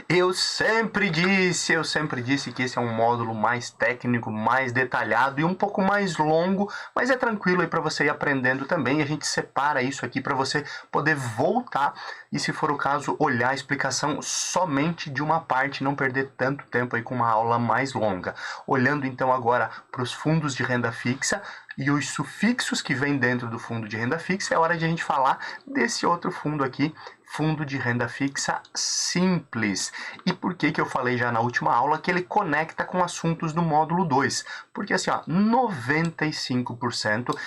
Eu sempre disse que esse é um módulo mais técnico, mais detalhado e um pouco mais longo, mas é tranquilo aí para você ir aprendendo também. A gente separa isso aqui para você poder voltar e, se for o caso, olhar a explicação somente de uma parte, não perder tanto tempo aí com uma aula mais longa. Olhando então agora para os fundos de renda fixa e os sufixos que vem dentro do fundo de renda fixa, é hora de a gente falar desse outro fundo aqui, fundo de renda fixa simples. E por que que eu falei já na última aula que ele conecta com assuntos do módulo 2? Porque assim, ó, 95%.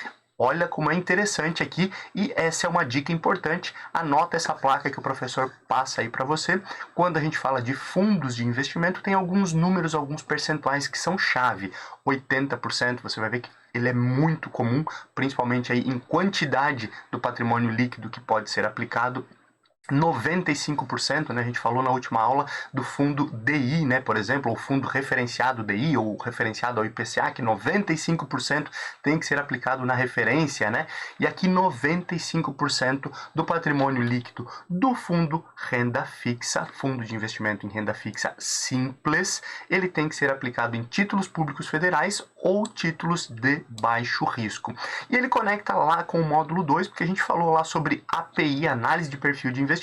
Olha como é interessante aqui, e essa é uma dica importante. Anota essa placa que o professor passa aí para você. Quando a gente fala de fundos de investimento, tem alguns números, alguns percentuais que são chave. 80%, você vai ver que ele é muito comum, principalmente aí em quantidade do patrimônio líquido que pode ser aplicado. 95%, né, a gente falou na última aula do fundo DI, né, por exemplo, o fundo referenciado DI ou referenciado ao IPCA, que 95% tem que ser aplicado na referência, né? E aqui 95% do patrimônio líquido do fundo renda fixa, fundo de investimento em renda fixa simples, ele tem que ser aplicado em títulos públicos federais ou títulos de baixo risco. E ele conecta lá com o módulo 2, porque a gente falou lá sobre API, análise de perfil de investidor,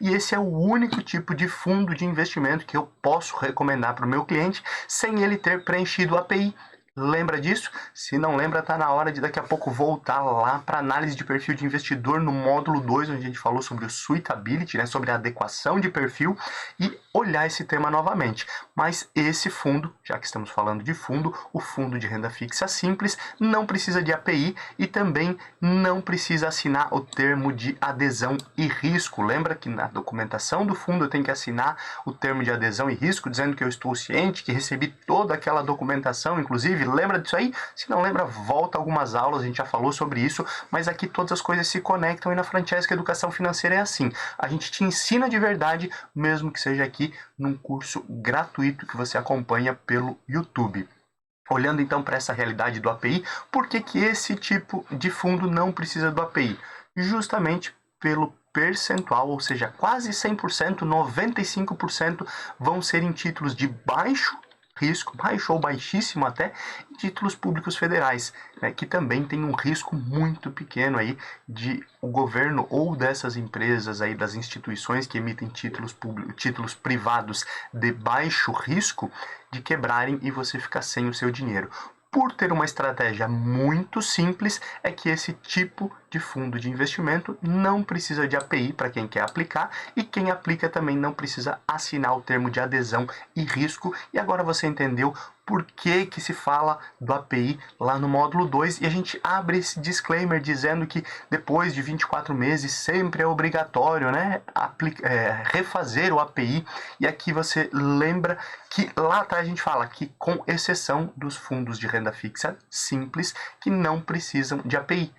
e esse é o único tipo de fundo de investimento que eu posso recomendar para o meu cliente sem ele ter preenchido o API. Lembra disso? Se não lembra, está na hora de daqui a pouco voltar lá para análise de perfil de investidor no módulo 2, onde a gente falou sobre o suitability, né, sobre a adequação de perfil, e olhar esse tema novamente. Mas esse fundo, já que estamos falando de fundo, o fundo de renda fixa simples, não precisa de API e também não precisa assinar o termo de adesão e risco. Lembra que na documentação do fundo eu tenho que assinar o termo de adesão e risco, dizendo que eu estou ciente, que recebi toda aquela documentação, inclusive. Lembra disso aí? Se não lembra, volta algumas aulas, a gente já falou sobre isso, mas aqui todas as coisas se conectam, e na Francesca Educação Financeira é assim. A gente te ensina de verdade, mesmo que seja aqui num curso gratuito que você acompanha pelo YouTube. Olhando então para essa realidade do API, por que que esse tipo de fundo não precisa do API? Justamente pelo percentual, ou seja, quase 100%, 95% vão ser em títulos de baixo risco, baixo ou baixíssimo até, em títulos públicos federais, né, que também tem um risco muito pequeno aí de o governo ou dessas empresas aí, das instituições que emitem títulos públicos, títulos privados de baixo risco, de quebrarem e você ficar sem o seu dinheiro. Por ter uma estratégia muito simples, é que esse tipo de fundo de investimento não precisa de API para quem quer aplicar, e quem aplica também não precisa assinar o termo de adesão e risco. E agora você entendeu por que que se fala do API lá no módulo 2, e a gente abre esse disclaimer dizendo que depois de 24 meses sempre é obrigatório, né, refazer o API. E aqui você lembra que lá atrás a gente fala que, com exceção dos fundos de renda fixa simples, que não precisam de API.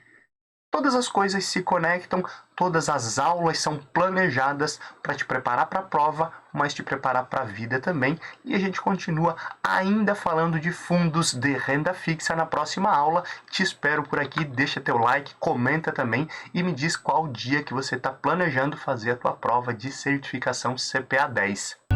Todas as coisas se conectam, todas as aulas são planejadas para te preparar para a prova, mas te preparar para a vida também. E a gente continua ainda falando de fundos de renda fixa na próxima aula. Te espero por aqui, deixa teu like, comenta também e me diz qual dia que você está planejando fazer a tua prova de certificação CPA 10.